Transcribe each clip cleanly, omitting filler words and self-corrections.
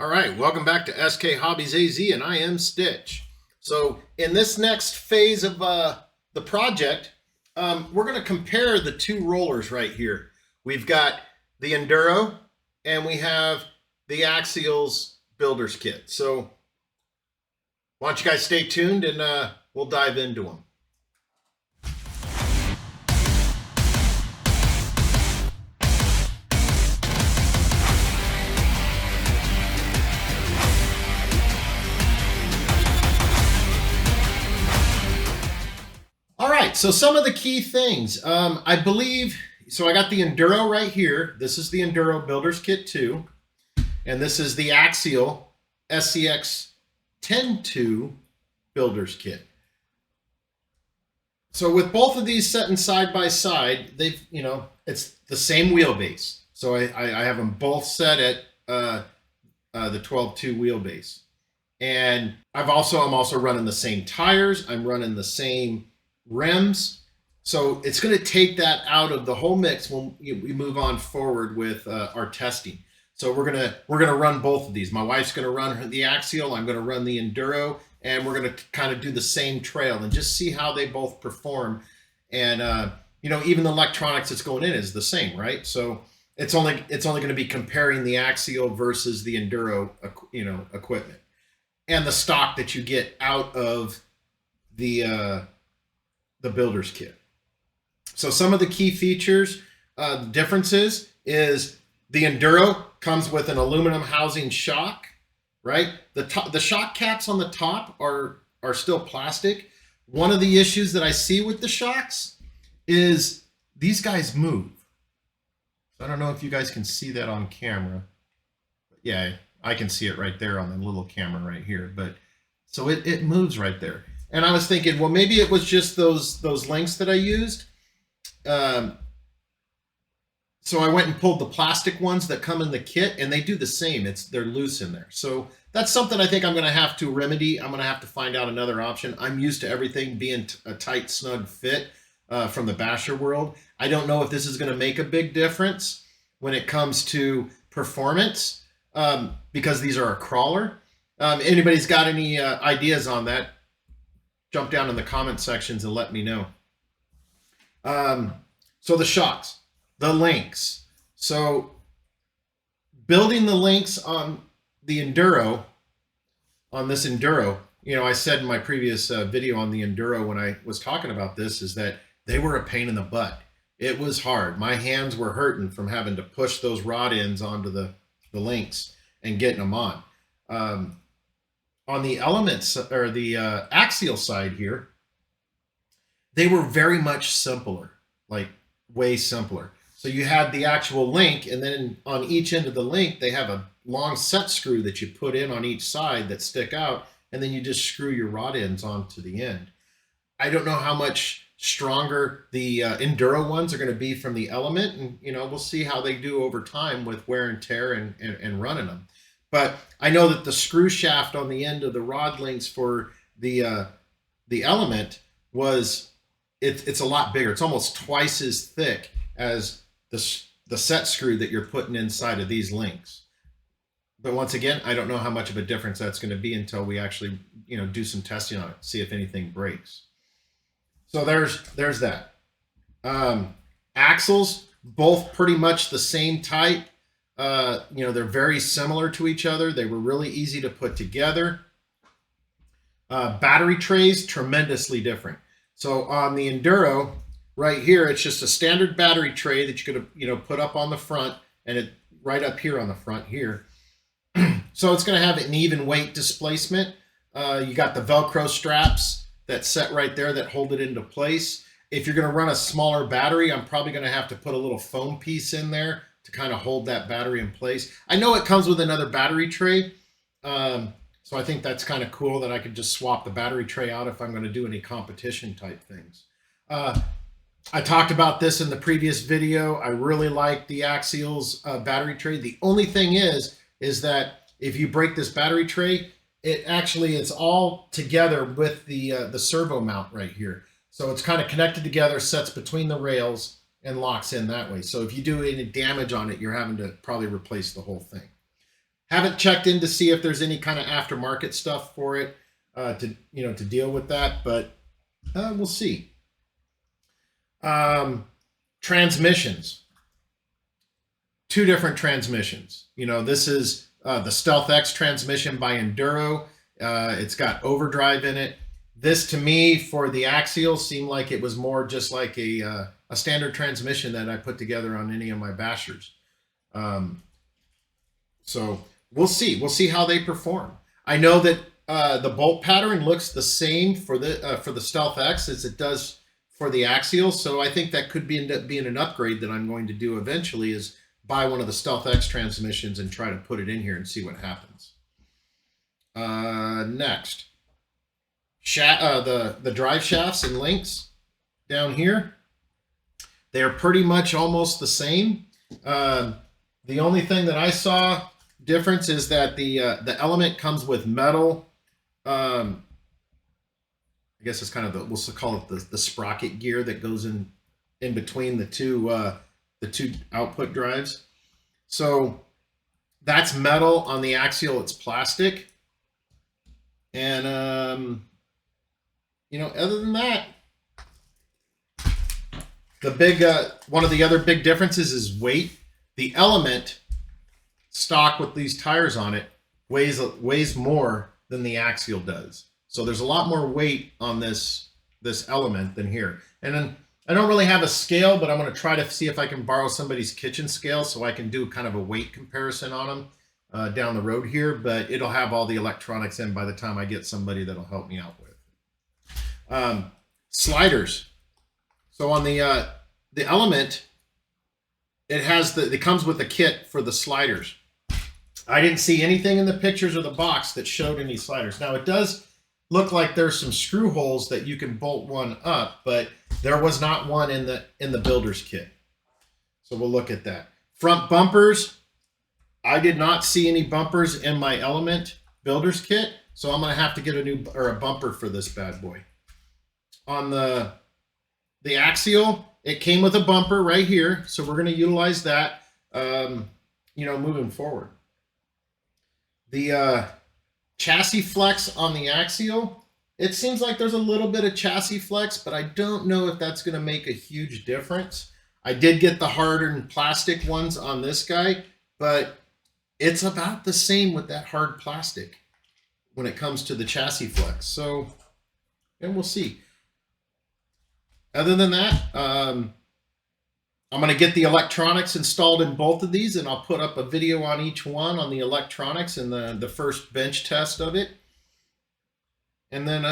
All right, welcome back to SK Hobbies AZ, and I am Stitch. So in this next phase of the project, we're going to compare the two rollers right here. We've got the Enduro, and we have the Axial's Builder's Kit. So why don't you guys stay tuned, and we'll dive into them. So some of the key things, I believe, so I got the Enduro right here. This is the Enduro Builder's Kit 2. And this is the Axial SCX 10.2 Builder's Kit. So with both of these setting side by side, they've, it's the same wheelbase. So I have them both set at the 12.2 wheelbase. And I'm also running the same tires. I'm running the same rims. So it's going to take that out of the whole mix when we move on forward with our testing. So we're gonna run both of these. My wife's going to run the Axial, I'm going to run the Enduro, and we're going to kind of do the same trail and just see how they both perform. And even the electronics that's going in is the same, right? So it's only going to be comparing the Axial versus the Enduro equipment and the stock that you get out of the Builder's Kit. So some of the key features, differences is the Enduro comes with an aluminum housing shock, right? The shock caps on the top are still plastic. One of the issues that I see with the shocks is these guys move. I don't know if you guys can see that on camera. Yeah, I can see it right there on the little camera right here. But so it moves right there. And I was thinking, well, maybe it was just those links that I used. So I went and pulled the plastic ones that come in the kit, and they do the same. They're loose in there. So that's something I think I'm going to have to remedy. I'm going to have to find out another option. I'm used to everything being a tight, snug fit from the basher world. I don't know if this is going to make a big difference when it comes to performance because these are a crawler. Anybody's got any ideas on that? Jump down in the comment sections and let me know. So the shocks, the links. So building the links on the Enduro, on this Enduro, I said in my previous video on the Enduro when I was talking about this, is that they were a pain in the butt. It was hard. My hands were hurting from having to push those rod ends onto the links and getting them on. On the elements or the Axial side here, they were very much simpler, like way simpler. So you had the actual link, and then on each end of the link, they have a long set screw that you put in on each side that stick out, and then you just screw your rod ends onto the end. I don't know how much stronger the Enduro ones are going to be from the element, and we'll see how they do over time with wear and tear and running them. But I know that the screw shaft on the end of the rod links for the element it's a lot bigger. It's almost twice as thick as the set screw that you're putting inside of these links. But once again, I don't know how much of a difference that's going to be until we actually do some testing on it, see if anything breaks. So there's that. Axles, both pretty much the same type. They're very similar to each other. They were really easy to put together. Battery trays, tremendously different. So on the Enduro right here, it's just a standard battery tray that you're going to, put up on the front, and it right up here on the front here. So it's going to have an even weight displacement. You got the Velcro straps that set right there that hold it into place. If you're going to run a smaller battery, I'm probably going to have to put a little foam piece in there to kind of hold that battery in place. I know it comes with another battery tray. So I think that's kind of cool that I could just swap the battery tray out if I'm going to do any competition type things. I talked about this in the previous video. I really like the Axial's battery tray. The only thing is that if you break this battery tray, it's all together with the servo mount right here. So it's kind of connected together, sets between the rails, and locks in that way. So if you do any damage on it, you're having to probably replace the whole thing. Haven't checked in to see if there's any kind of aftermarket stuff for it to deal with that, but we'll see. Transmissions. 2 different transmissions. This is the Stealth X transmission by Enduro. It's got overdrive in it. This, to me, for the Axial, seemed like it was more just like a standard transmission that I put together on any of my bashers. So we'll see. We'll see how they perform. I know that the bolt pattern looks the same for the Stealth X as it does for the Axial, so I think that could end up being an upgrade that I'm going to do eventually, is buy one of the Stealth X transmissions and try to put it in here and see what happens. Next, the drive shafts and links down here, they are pretty much almost the same. The only thing that I saw difference is that the element comes with metal. I guess it's kind of we'll call it the sprocket gear that goes in between the two output drives. So that's metal. On the Axial, it's plastic. And other than that, the big one of the other big differences is weight. The element stock with these tires on it weighs more than the Axial does. So there's a lot more weight on this element than here. And then I don't really have a scale, but I'm going to try to see if I can borrow somebody's kitchen scale so I can do kind of a weight comparison on them down the road here. But it'll have all the electronics in by the time I get somebody that'll help me out with. Sliders. So on the element, it comes with a kit for the sliders. I didn't see anything in the pictures or the box that showed any sliders. Now it does look like there's some screw holes that you can bolt one up, but there was not one in the builder's kit. So we'll look at that. Front bumpers. I did not see any bumpers in my element builder's kit, so I'm going to have to get a bumper for this bad boy. On the Axial, it came with a bumper right here, so we're going to utilize that moving forward. The chassis flex on the Axial, it seems like there's a little bit of chassis flex, but I don't know if that's going to make a huge difference. I did get the hardened plastic ones on this guy, but it's about the same with that hard plastic when it comes to the chassis flex. So, and we'll see. Other than that, I'm going to get the electronics installed in both of these, and I'll put up a video on each one on the electronics and the first bench test of it. And then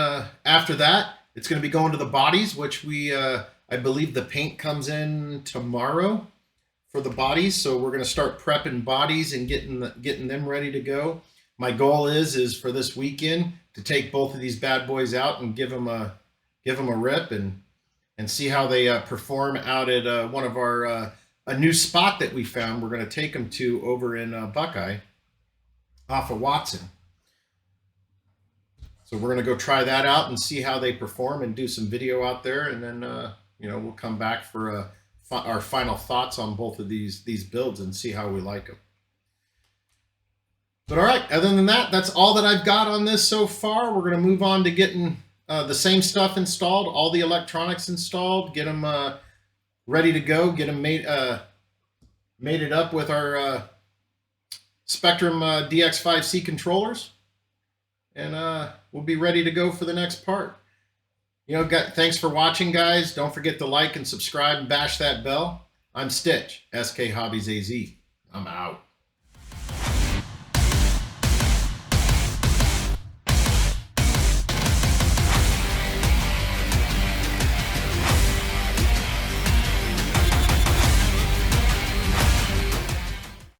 after that, it's going to be going to the bodies, which I believe the paint comes in tomorrow for the bodies. So we're going to start prepping bodies and getting them ready to go. My goal is for this weekend to take both of these bad boys out and give them a rip and see how they perform out at one of our a new spot that we found. We're going to take them to over in Buckeye off of Watson. So we're going to go try that out and see how they perform and do some video out there. And then, we'll come back for our final thoughts on both of these builds and see how we like them. But all right, other than that, that's all that I've got on this so far. We're going to move on to getting the same stuff installed, all the electronics installed, get them ready to go, get them mated up with our Spectrum DX5C controllers, and we'll be ready to go for the next part. Thanks for watching, guys. Don't forget to like and subscribe and bash that bell. I'm Stitch, SK Hobbies AZ. I'm out.